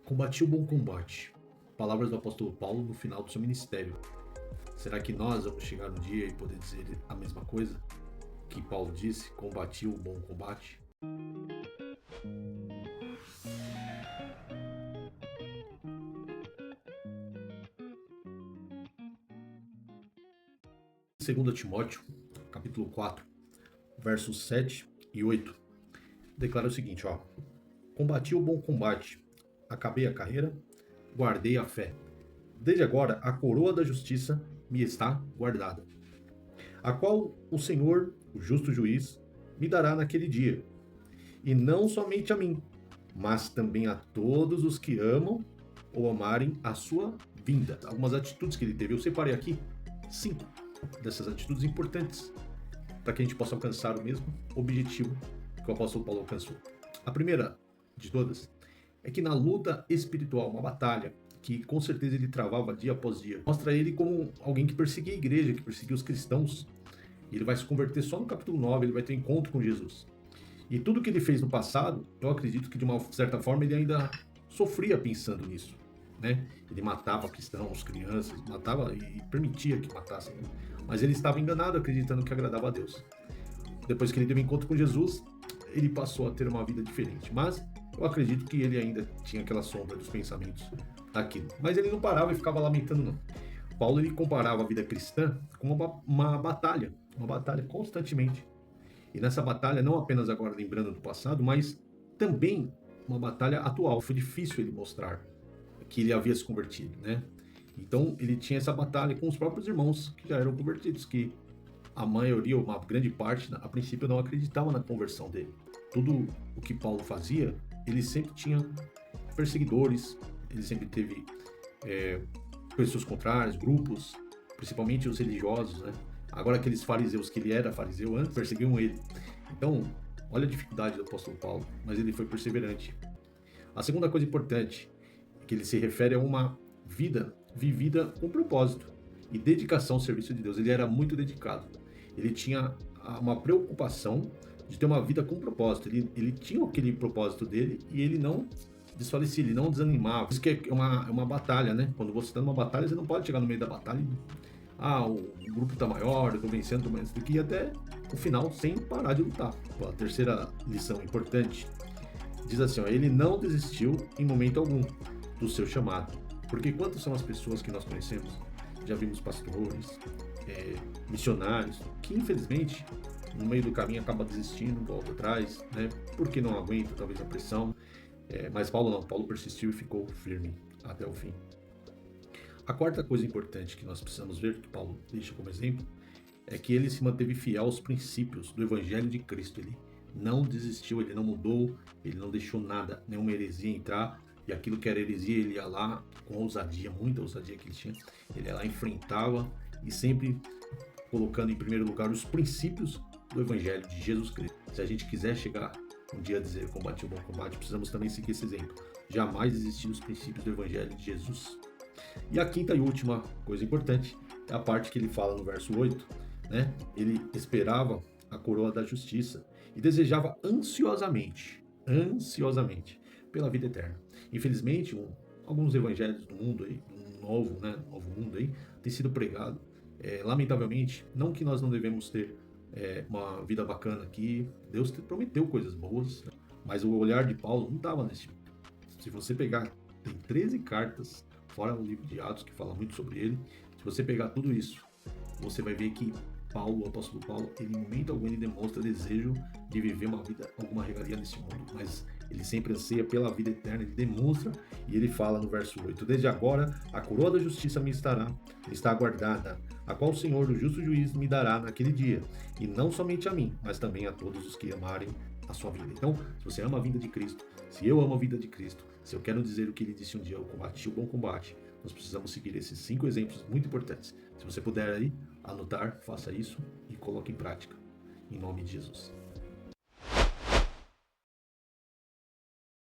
Combati o bom combate. Palavras do apóstolo Paulo no final do seu ministério. Será que nós vamos chegar um dia e poder dizer a mesma coisa que Paulo disse? Combati o bom combate. Segundo Timóteo, capítulo 4, versos 7 e 8, declara o seguinte, Combati o bom combate, acabei a carreira, guardei a fé. Desde agora a coroa da justiça me está guardada, a qual o Senhor, o justo juiz, me dará naquele dia, e não somente a mim, mas também a todos os que amam ou amarem a sua vinda. Algumas atitudes que ele teve, eu separei aqui 5 dessas atitudes importantes para que a gente possa alcançar o mesmo objetivo que o apóstolo Paulo alcançou. A primeira de todas é que na luta espiritual, uma batalha que com certeza ele travava dia após dia, mostra ele como alguém que perseguia a igreja, que perseguia os cristãos. E ele vai se converter só no capítulo 9, ele vai ter um encontro com Jesus. E tudo que ele fez no passado, eu acredito que de uma certa forma ele ainda sofria pensando nisso, né? Ele matava cristãos, crianças, matava e permitia que matassem, né? Mas ele estava enganado, acreditando que agradava a Deus. Depois que ele teve um encontro com Jesus, ele passou a ter uma vida diferente. Mas eu acredito que ele ainda tinha aquela sombra dos pensamentos daquilo. Mas ele não parava e ficava lamentando, não. Paulo ele comparava a vida cristã com uma batalha constantemente. E nessa batalha, não apenas agora lembrando do passado, mas também uma batalha atual. Foi difícil ele mostrar que ele havia se convertido, né? Então ele tinha essa batalha com os próprios irmãos que já eram convertidos, que a maioria, ou uma grande parte, a princípio não acreditava na conversão dele. Tudo o que Paulo fazia, ele sempre tinha perseguidores, ele sempre teve pessoas contrárias, grupos, principalmente os religiosos, né? Agora aqueles fariseus que ele era fariseu antes, perseguiam ele. Então, olha a dificuldade do apóstolo Paulo, mas ele foi perseverante. A segunda coisa importante que ele se refere a uma vida vivida com propósito e dedicação ao serviço de Deus. Ele era muito dedicado. Ele tinha uma preocupação de ter uma vida com propósito. Ele tinha aquele propósito dele e ele não desfalecia, ele não desanimava. Isso que é uma batalha, né? Quando você está numa batalha, você não pode chegar no meio da batalha o grupo está maior, eu estou vencendo, mas tem que ir até o final sem parar de lutar. A terceira lição importante diz assim, ele não desistiu em momento algum do seu chamado. Porque quantas são as pessoas que nós conhecemos? Já vimos pastores, missionários, que infelizmente no meio do caminho acaba desistindo, volta atrás, né? Porque não aguenta talvez a pressão. Mas Paulo não, Paulo persistiu e ficou firme até o fim. A quarta coisa importante que nós precisamos ver, que Paulo deixa como exemplo, é que ele se manteve fiel aos princípios do Evangelho de Cristo. Ele não desistiu, ele não mudou, ele não deixou nada, nenhuma heresia entrar, e aquilo que era heresia, ele ia lá com ousadia, muita ousadia que ele tinha, ele ia lá, enfrentava, e sempre colocando em primeiro lugar os princípios do Evangelho de Jesus Cristo. Se a gente quiser chegar um dia a dizer combate o bom combate, precisamos também seguir esse exemplo. Jamais desistir dos princípios do Evangelho de Jesus. E a quinta e última coisa importante é a parte que ele fala no verso 8, né? Ele esperava a coroa da justiça e desejava ansiosamente pela vida eterna. Infelizmente, alguns evangelhos do mundo aí, do novo mundo aí, tem sido pregado. Lamentavelmente, não que nós não devemos ter uma vida bacana aqui, Deus prometeu coisas boas, né? Mas o olhar de Paulo não estava nesse. Se você pegar, tem 13 cartas, fora o livro de Atos, que fala muito sobre ele. Se você pegar tudo isso, você vai ver que Paulo, o apóstolo Paulo, ele em momento algum ele demonstra desejo de viver uma vida, alguma regalia nesse mundo, mas ele sempre anseia pela vida eterna, ele demonstra, e ele fala no verso 8, desde agora a coroa da justiça me está aguardada, a qual o Senhor, o justo juiz, me dará naquele dia, e não somente a mim, mas também a todos os que amarem a sua vida. Então, se você ama a vida de Cristo, se eu amo a vida de Cristo, se eu quero dizer o que ele disse um dia, eu combati o bom combate, nós precisamos seguir esses 5 exemplos muito importantes. Se você puder aí anotar, faça isso e coloque em prática. Em nome de Jesus.